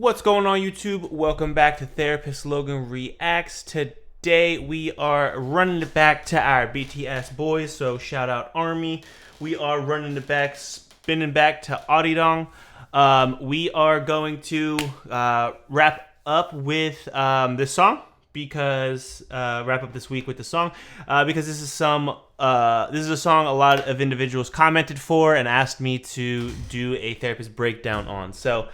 What's going on, YouTube? Welcome back to Therapist Logan Reacts. Today we are running it back to our BTS boys, so shout out Army. We are running it back, spinning back to Arirang. We are going to wrap up with this song because wrap up this week with the song because this is a song a lot of individuals commented for and asked me to do a therapist breakdown on. So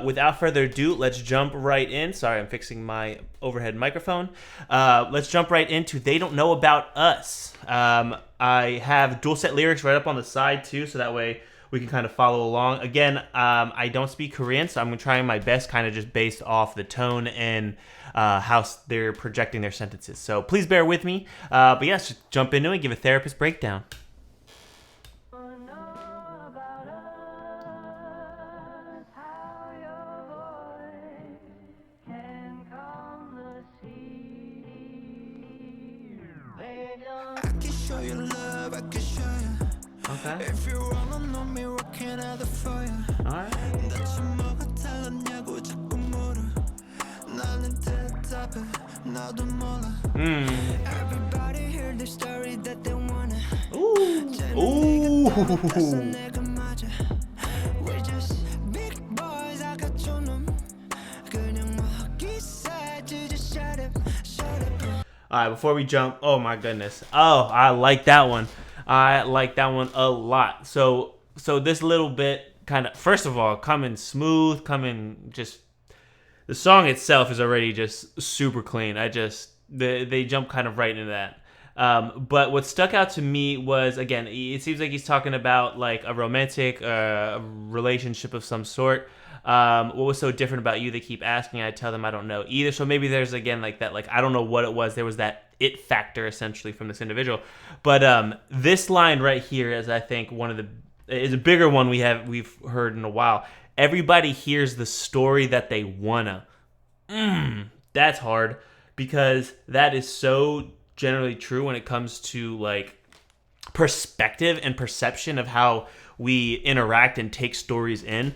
without further ado, let's jump right in. Sorry, I'm fixing my overhead microphone. Let's jump right into They Don't Know About Us. I have dual set lyrics right up on the side too, so that way we can kind of follow along. Again, I don't speak Korean, so I'm trying my best kind of just based off the tone and how they're projecting their sentences. So please bear with me. But yes, just jump into it and give a therapist breakdown. Okay. If you wanna know me, working at the fire. Alright. Everybody hear the story that they wanna. Ooh. We're just big boys. I got you. Alright, before we jump, oh my goodness. Oh, I like that one. I like that one a lot. So this little bit kind of, first of all, coming smooth, the song itself is already just super clean. They jump kind of right into that. But what stuck out to me was, again, it seems like he's talking about like a romantic relationship of some sort. What was so different about you? They keep asking. I tell them I don't know either. So maybe there's again like that. Like I don't know what it was. There was that it factor essentially from this individual. But this line right here is, I think, is a bigger one we've heard in a while. Everybody hears the story that they wanna. That's hard because that is so generally true when it comes to like perspective and perception of how we interact and take stories in.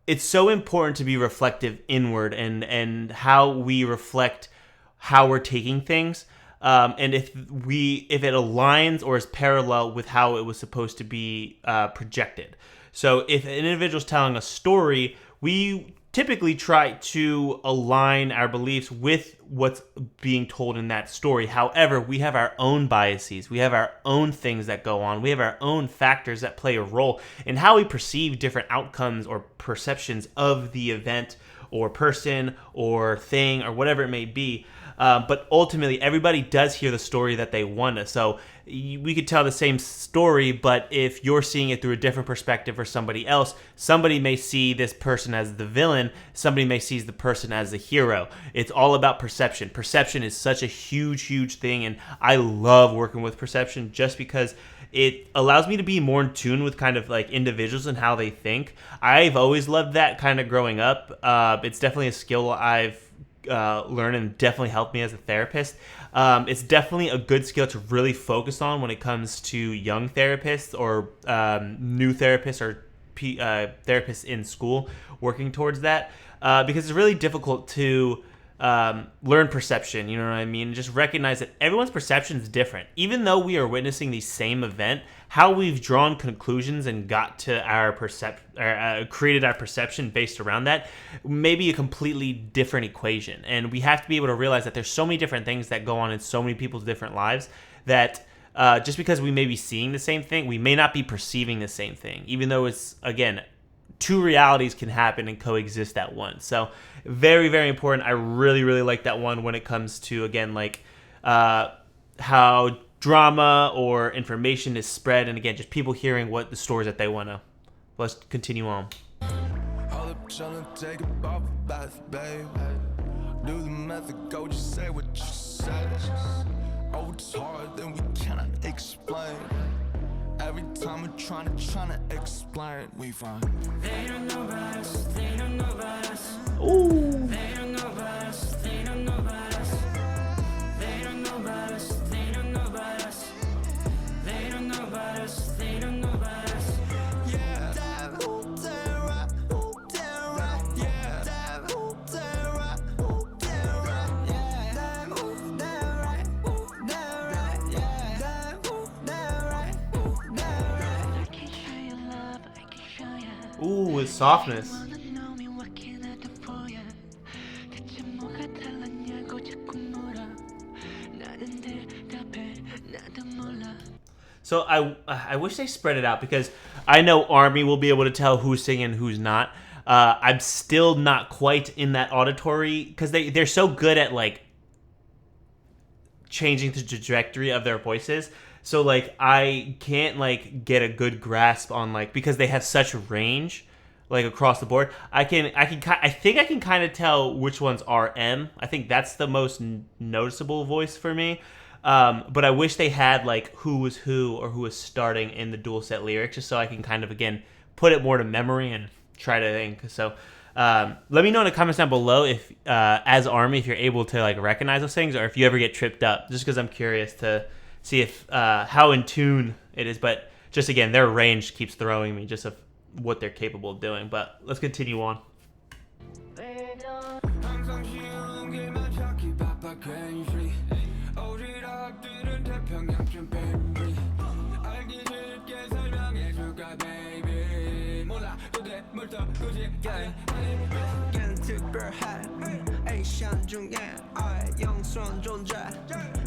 It's so important to be reflective inward and how we reflect how we're taking things. And if it aligns or is parallel with how it was supposed to be projected. So if an individual's telling a story, we typically try to align our beliefs with what's being told in that story. However, we have our own biases. We have our own things that go on. We have our own factors that play a role in how we perceive different outcomes or perceptions of the event or person or thing or whatever it may be. But ultimately, everybody does hear the story that they want to. So we could tell the same story, but if you're seeing it through a different perspective for somebody else, somebody may see this person as the villain, somebody may see the person as the hero. It's all about perception. Perception is such a huge, huge thing, and I love working with perception just because it allows me to be more in tune with kind of like individuals and how they think. I've always loved that kind of growing up. It's definitely a skill I've learn and definitely helped me as a therapist. It's definitely a good skill to really focus on when it comes to young therapists or new therapists or therapists in school working towards that because it's really difficult to learn perception, you know what I mean? Just recognize that everyone's perception is different. Even though we are witnessing the same event, how we've drawn conclusions and got to our created our perception based around that may be a completely different equation. And we have to be able to realize that there's so many different things that go on in so many people's different lives that just because we may be seeing the same thing, we may not be perceiving the same thing, even though it's, again, two realities can happen and coexist at once. So very, very important. I really, really like that one when it comes to, again, like how drama or information is spread. And again, just people hearing what the stories that they want to. Let's continue on. Do the method, go just say what you say. Oh, it's hard, then we cannot explain. Every time we're trying to explain, we find they don't know about us, they don't know about us. Ooh. They don't know about us, they don't know about us. They don't know about us, they don't know about us. They don't know about us, they don't know about us. Yeah. softness. So I wish they spread it out because I know Army will be able to tell who's singing and who's not. I'm still not quite in that auditory because they're so good at like changing the trajectory of their voices. So like I can't like get a good grasp on like because they have such range like across the board. I think I can kind of tell which ones are M. I think that's the most noticeable voice for me. But I wish they had like who was who or who was starting in the dual set lyrics just so I can kind of again put it more to memory and try to think. So let me know in the comments down below if as Army if you're able to like recognize those things or if you ever get tripped up just because I'm curious to see if how in tune it is. But just again their range keeps throwing me just of what they're capable of doing. But let's continue on.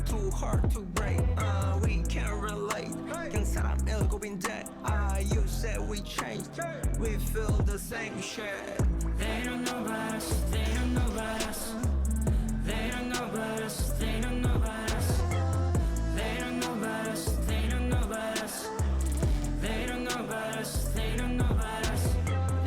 Too hard to break, we can't relate. You said we changed, we feel the same shit. They don't know about us, they don't know about us. They don't know about us, they don't know about us. They don't know about us, they don't know about us. They don't know about us, they don't know about us.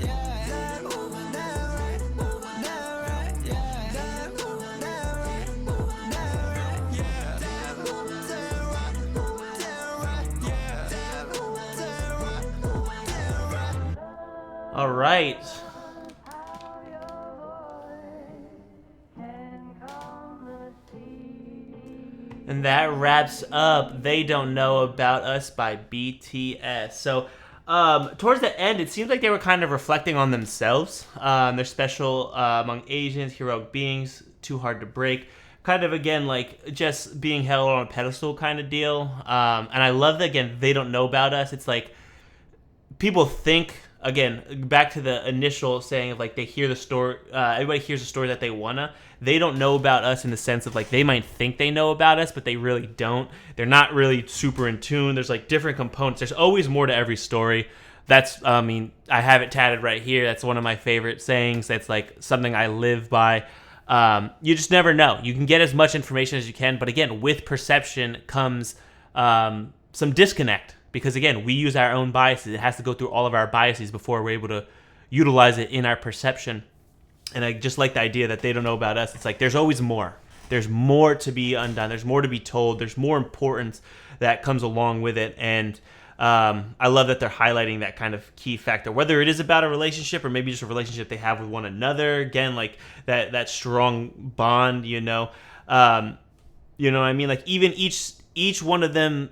Yeah, moving down right, moving down right. Yeah, moving down right, moving down right. Yeah, moving down right, moving down right. Yeah, moving down right, moving down right. All right. And that wraps up They Don't Know About Us by BTS. So, towards the end, it seems like they were kind of reflecting on themselves. They're special among Asians, heroic beings, too hard to break. Kind of, again, like, just being held on a pedestal kind of deal. And I love that, again, they don't know about us. It's like, people think, again, back to the initial saying of, like, they hear the story, everybody hears the story that they wanna. They don't know about us in the sense of like they might think they know about us, but they really don't. They're not really super in tune. There's like different components. There's always more to every story. That's, I mean, I have it tatted right here. That's one of my favorite sayings. That's like something I live by. You just never know. You can get as much information as you can, but again, with perception comes some disconnect because again, we use our own biases. It has to go through all of our biases before we're able to utilize it in our perception. And I just like the idea that they don't know about us. It's like there's always more. There's more to be undone. There's more to be told. There's more importance that comes along with it. And I love that they're highlighting that kind of key factor, whether it is about a relationship or maybe just a relationship they have with one another. Again, like that strong bond, you know. You know what I mean? Like even each one of them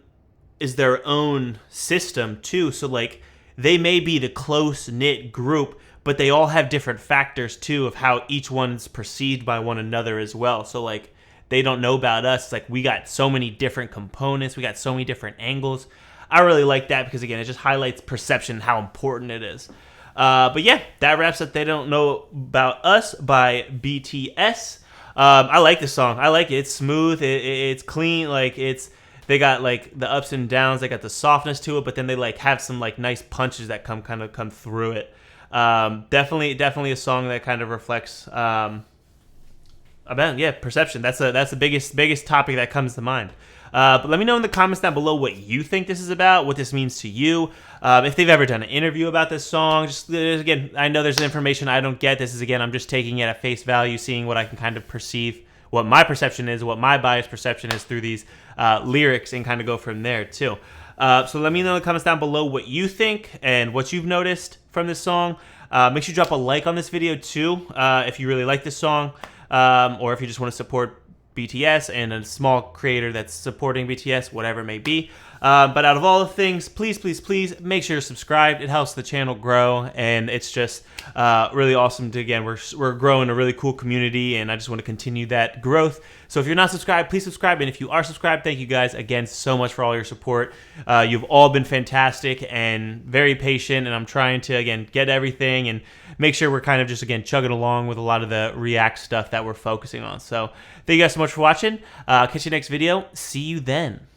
is their own system too. So like they may be the close-knit group, but they all have different factors too of how each one's perceived by one another as well. So like they don't know about us. It's like we got so many different components. We got so many different angles. I really like that because again, it just highlights perception, how important it is. But yeah, that wraps up They Don't Know About Us by BTS. I like this song. I like it. It's smooth. It's clean. Like they got like the ups and downs. They got the softness to it, but then they like have some like nice punches that come through it. Definitely a song that kind of reflects about perception. That's the biggest topic that comes to mind. But let me know in the comments down below what you think this is about, what this means to you. If they've ever done an interview about this song. Just again, I know there's information I don't get. This is again, I'm just taking it at face value, seeing what I can kind of perceive, what my perception is, what my biased perception is through these lyrics, and kind of go from there too. So let me know in the comments down below what you think and what you've noticed from this song. Make sure you drop a like on this video too if you really like this song, or if you just want to support BTS and a small creator that's supporting BTS, whatever it may be. But out of all the things, please, please, please make sure you're subscribed. It helps the channel grow, and it's just really awesome to, again, we're growing a really cool community, and I just want to continue that growth. So if you're not subscribed, please subscribe, and if you are subscribed, thank you guys again so much for all your support. You've all been fantastic and very patient, and I'm trying to, again, get everything and make sure we're kind of just, again, chugging along with a lot of the React stuff that we're focusing on. So thank you guys so much for watching. Catch you next video. See you then.